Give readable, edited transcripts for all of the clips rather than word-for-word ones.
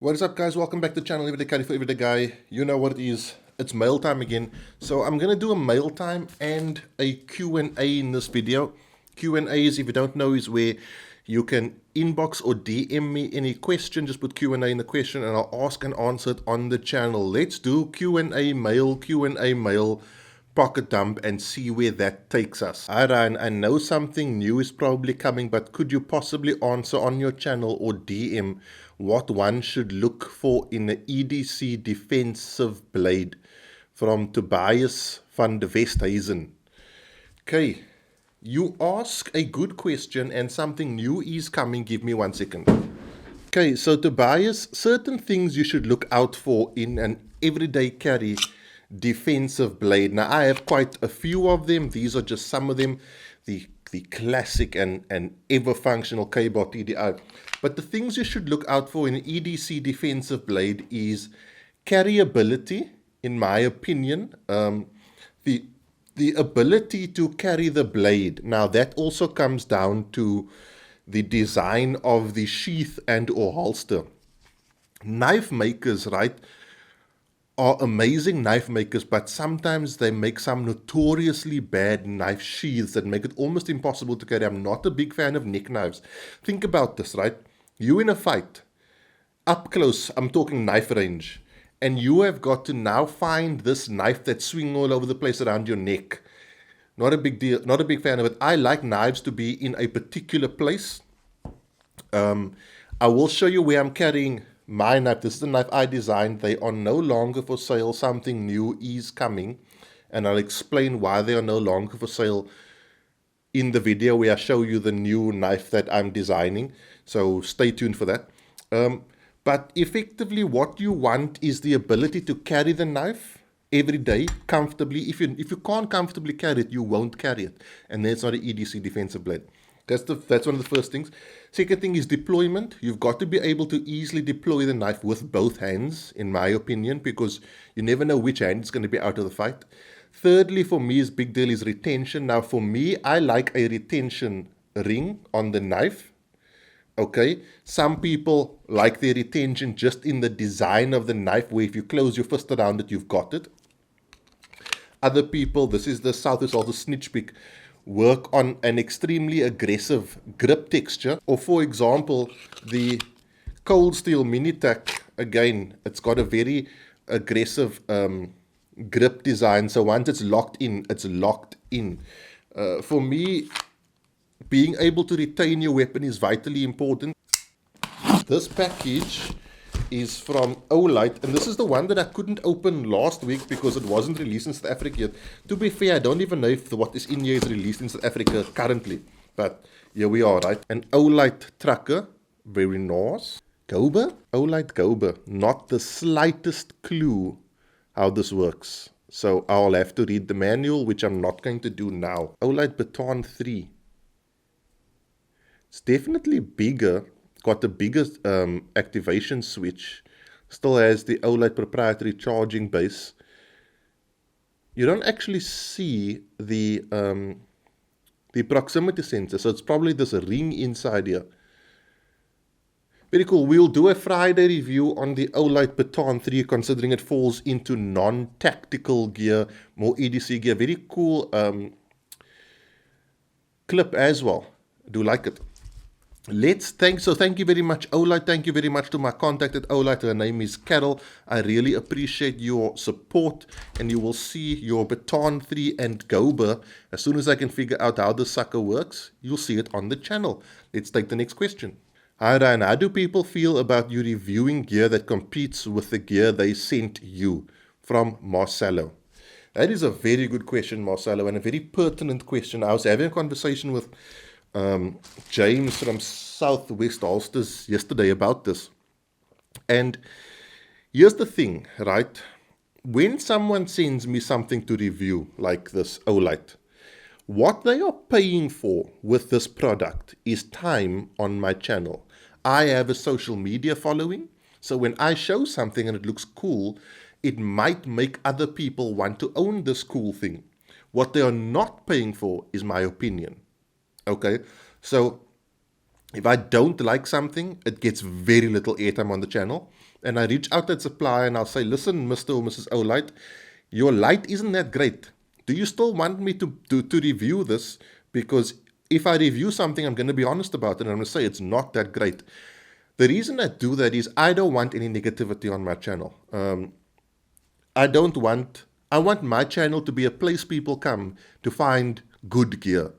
What is up, guys? Welcome back to the channel, Everyday Carry for Everyday Guy. You know what it is. It's mail time again. So I'm going to do a mail time and a Q&A in this video. Q&As, if you don't know, is where you can inbox or DM me any question. Just put Q&A in the question and I'll ask and answer it on the channel. Let's do Q&A mail, pocket dump, and see where that takes us. Hi Ryan, I know something new is probably coming, but could you possibly answer on your channel or DM what one should look for in the EDC defensive blade? From Tobias van de Westhuizen. Okay, you ask a good question and something new is coming. Give me 1 second. Okay, so Tobias, certain things you should look out for in an everyday carry defensive blade. Now, I have quite a few of them. These are just some of them. The classic and ever functional K-Bot EDI. But the things you should look out for in an EDC defensive blade is carryability, in my opinion. The ability to carry the blade. Now, that also comes down to the design of the sheath and or holster. Knife makers, right, are amazing knife makers, but sometimes they make some notoriously bad knife sheaths that make it almost impossible to carry. I'm not a big fan of neck knives. Think about this, right? You in a fight, up close, I'm talking knife range, and you have got to now find this knife that's swinging all over the place around your neck. Not a big deal, not a big fan of it. I like knives to be in a particular place. I will show you where I'm carrying my knife. This is the knife I designed. They are no longer for sale. Something new is coming, and I'll explain why they are no longer for sale in the video where I show you the new knife that I'm designing. So stay tuned for that. But effectively what you want is the ability to carry the knife every day comfortably. If you can't comfortably carry it, you won't carry it. And that's not an EDC defensive blade. That's one of the first things. Second thing is deployment. You've got to be able to easily deploy the knife with both hands, in my opinion, because you never know which hand is going to be out of the fight. Thirdly, for me, is big deal is retention. Now, for me, I like a retention ring on the knife. Okay, some people like their retention just in the design of the knife, where if you close your fist around it, you've got it. Other people, this is the Southwest also snitch pick, work on an extremely aggressive grip texture. Or for example, the Cold Steel Mini-Tac, again, it's got a very aggressive grip design. So once it's locked in, it's locked in. For me, being able to retain your weapon is vitally important. This package is from Olight, and this is the one that I couldn't open last week because it wasn't released in South Africa yet. To be fair, I don't even know if what is in here is released in South Africa currently, but here we are, right? An Olight trucker, very nice. Gober? Olight Gober. Not the slightest clue how this works. So I'll have to read the manual, which I'm not going to do now. Olight Baton 3. It's definitely bigger. Got the biggest activation switch. Still has the Olight proprietary charging base. You don't actually see the proximity sensor, so it's probably this ring inside here. Very cool. We'll do a Friday review on the Olight Baton 3, considering it falls into non-tactical gear, more EDC gear. Very cool clip as well. I do like it. Thank you very much, Olight. Thank you very much to my contact at Olight. Her name is Carol. I really appreciate your support, and you will see your Baton 3 and Gober as soon as I can figure out how the sucker works. You'll see it on the channel. Let's take the next question. Hi Ryan, how do people feel about you reviewing gear that competes with the gear they sent you? From Marcelo. That is a very good question, Marcelo, and a very pertinent question. I was having a conversation with James from Southwest Holsters yesterday about this. And here's the thing, right? When someone sends me something to review, like this Olight, what they are paying for with this product is time on my channel. I have a social media following, so when I show something and it looks cool, it might make other people want to own this cool thing. What they are not paying for is my opinion. Okay, so if I don't like something, it gets very little airtime on the channel. and I reach out to that supplier and I'll say, listen, Mr. or Mrs. Olight, your light isn't that great. Do you still want me to review this? Because if I review something, I'm going to be honest about it and I'm going to say it's not that great. The reason I do that is I don't want any negativity on my channel. I want my channel to be a place people come to find good gear,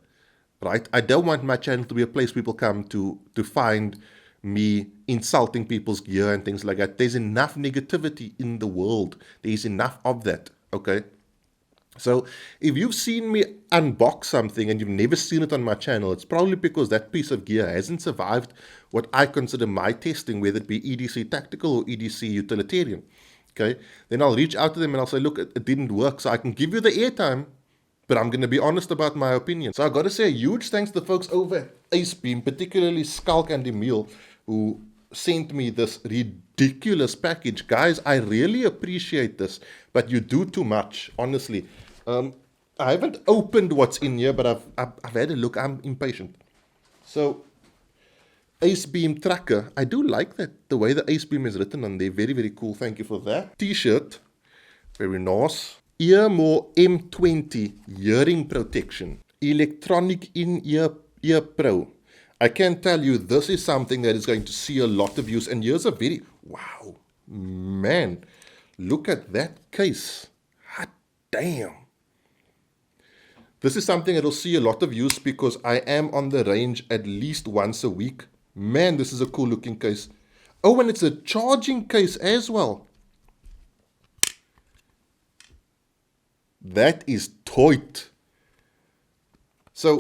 right? I don't want my channel to be a place people come to find me insulting people's gear and things like that. There's enough negativity in the world. There's enough of that, okay? So if you've seen me unbox something and you've never seen it on my channel, it's probably because that piece of gear hasn't survived what I consider my testing, whether it be EDC tactical or EDC utilitarian. Okay, then I'll reach out to them and I'll say, look, it didn't work, so I can give you the airtime, but I'm going to be honest about my opinion. So I got to say a huge thanks to the folks over at IceBeam, particularly Skulk and Emil, who sent me this ridiculous package. Guys, I really appreciate this, but you do too much, honestly. I haven't opened what's in here, but I've had a look. I'm impatient. So IceBeam tracker. I do like that, the way the IceBeam is written on there. Very, very cool. Thank you for that. T-shirt. Very nice. Earmore M20 hearing protection. Electronic in-ear Pro. I can tell you this is something that is going to see a lot of use. And here's a very, wow, man, look at that case. Hot damn. This is something that will see a lot of use because I am on the range at least once a week. Man, this is a cool looking case. Oh, and it's a charging case as well. That is tight. So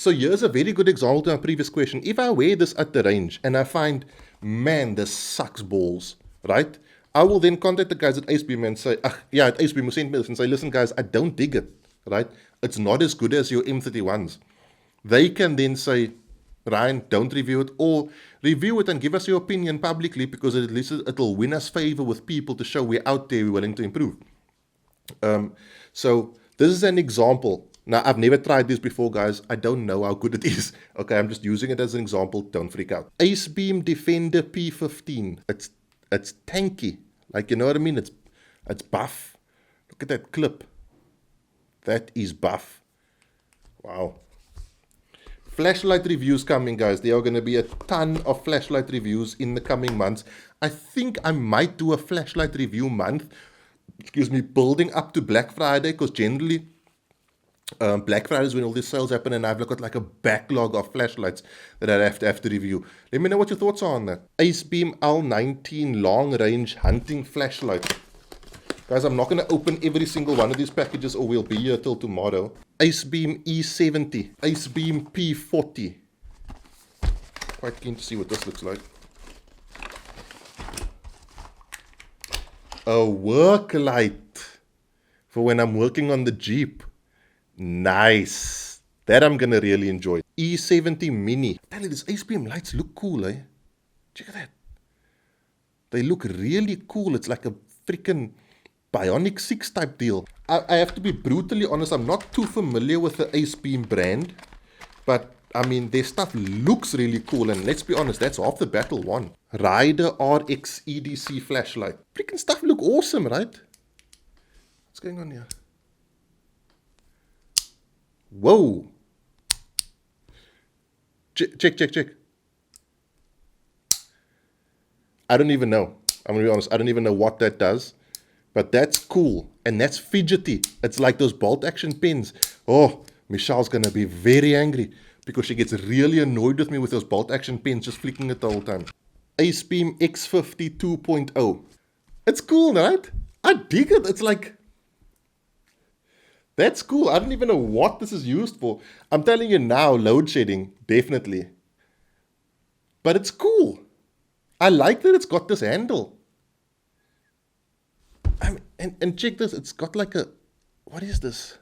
here's a very good example to my previous question. If I wear this at the range and I find, man, this sucks balls, right? I will then contact the guys at IceBeam and say, yeah, at IceBeam will send me this and say, listen guys, I don't dig it, right? It's not as good as your M31s. They can then say, Ryan, don't review it, or review it and give us your opinion publicly, because at least it'll win us favor with people to show we're out there, we're willing to improve. So this is an example. Now, I've never tried this before, guys. I don't know how good it is. Okay, I'm just using it as an example. Don't freak out. IceBeam Defender P15. It's tanky. Like, you know what I mean? It's buff. Look at that clip. That is buff. Wow. Flashlight reviews coming, guys. There are going to be a ton of flashlight reviews in the coming months. I think I might do a flashlight review month, building up to Black Friday, because generally Black Friday is when all these sales happen, and I've got like a backlog of flashlights that I have to review. Let me know what your thoughts are on that. IceBeam L19 long range hunting flashlight. Guys, I'm not going to open every single one of these packages or we'll be here till tomorrow. IceBeam E70. IceBeam P40. Quite keen to see what this looks like. A work light for when I'm working on the Jeep. Nice. That I'm going to really enjoy. E70 Mini. Tell you, these IceBeam lights look cool, eh? Check that. They look really cool. It's like a freaking Bionic 6 type deal. I have to be brutally honest, I'm not too familiar with the IceBeam brand, but I mean, their stuff looks really cool, and let's be honest, that's half the battle won. Rider RX EDC flashlight. Freaking stuff look awesome, right? What's going on here? Whoa. Check. I don't even know. I'm going to be honest, I don't even know what that does. But that's cool, and that's fidgety. It's like those bolt action pens. Oh, Michelle's going to be very angry because she gets really annoyed with me with those bolt action pens, just flicking it the whole time. IceBeam X50 2.0. It's cool, right? I dig it. It's like, that's cool. I don't even know what this is used for. I'm telling you now, load shedding, definitely. But it's cool. I like that it's got this handle. And check this, it's got like a, what is this?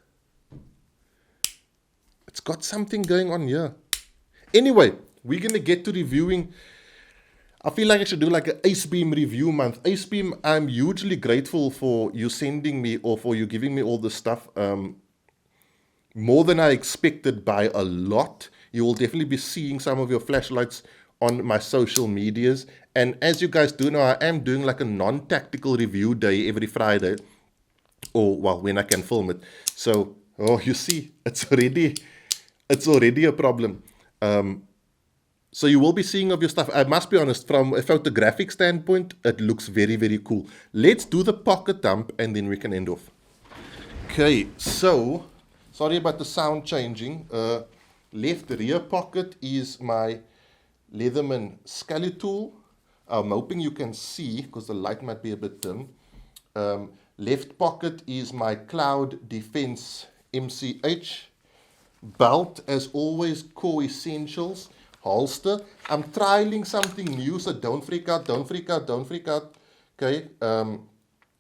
It's got something going on here. Anyway, we're going to get to reviewing. I feel like I should do like an IceBeam review month. IceBeam, I'm hugely grateful for you sending me, or for you giving me all this stuff. More than I expected by a lot. You will definitely be seeing some of your flashlights on my social medias. And as you guys do know, I am doing like a non-tactical review day every Friday, or well, when I can film it. So, oh, you see, it's already a problem. So you will be seeing of your stuff. I must be honest, from a photographic standpoint, it looks very, very cool. Let's do the pocket dump and then we can end off. Okay, so sorry about the sound changing. Left rear pocket is my Leatherman Scully tool. I'm hoping you can see because the light might be a bit dim. Left pocket is my Cloud Defense MCH. Belt, as always, Core Essentials. Holster. I'm trialing something new, so don't freak out, don't freak out, don't freak out. Okay,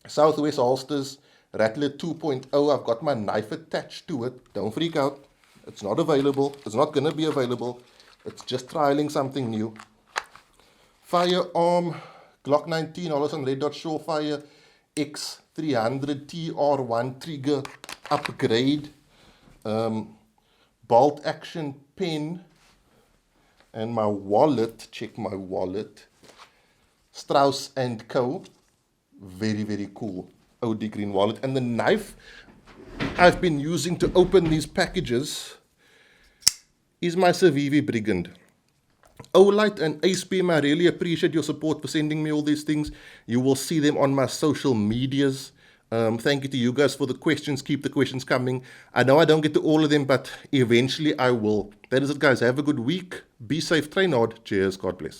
Southwest holsters, Rattler 2.0. I've got my knife attached to it. Don't freak out. It's not available. It's not going to be available. It's just trialing something new. Firearm, Glock 19, Hollis & Red Dot Surefire X300 TR1 trigger upgrade. Bolt action pen. And my wallet, check my wallet, Strauss & Co. Very, very cool OD green wallet. And the knife I've been using to open these packages is my Civivi Brigand. Olight and IceBeam, I really appreciate your support for sending me all these things. You will see them on my social medias. Thank you to you guys for the questions. Keep the questions coming. I know I don't get to all of them, but eventually I will. That is it, guys. Have a good week. Be safe. Train hard. Cheers. God bless.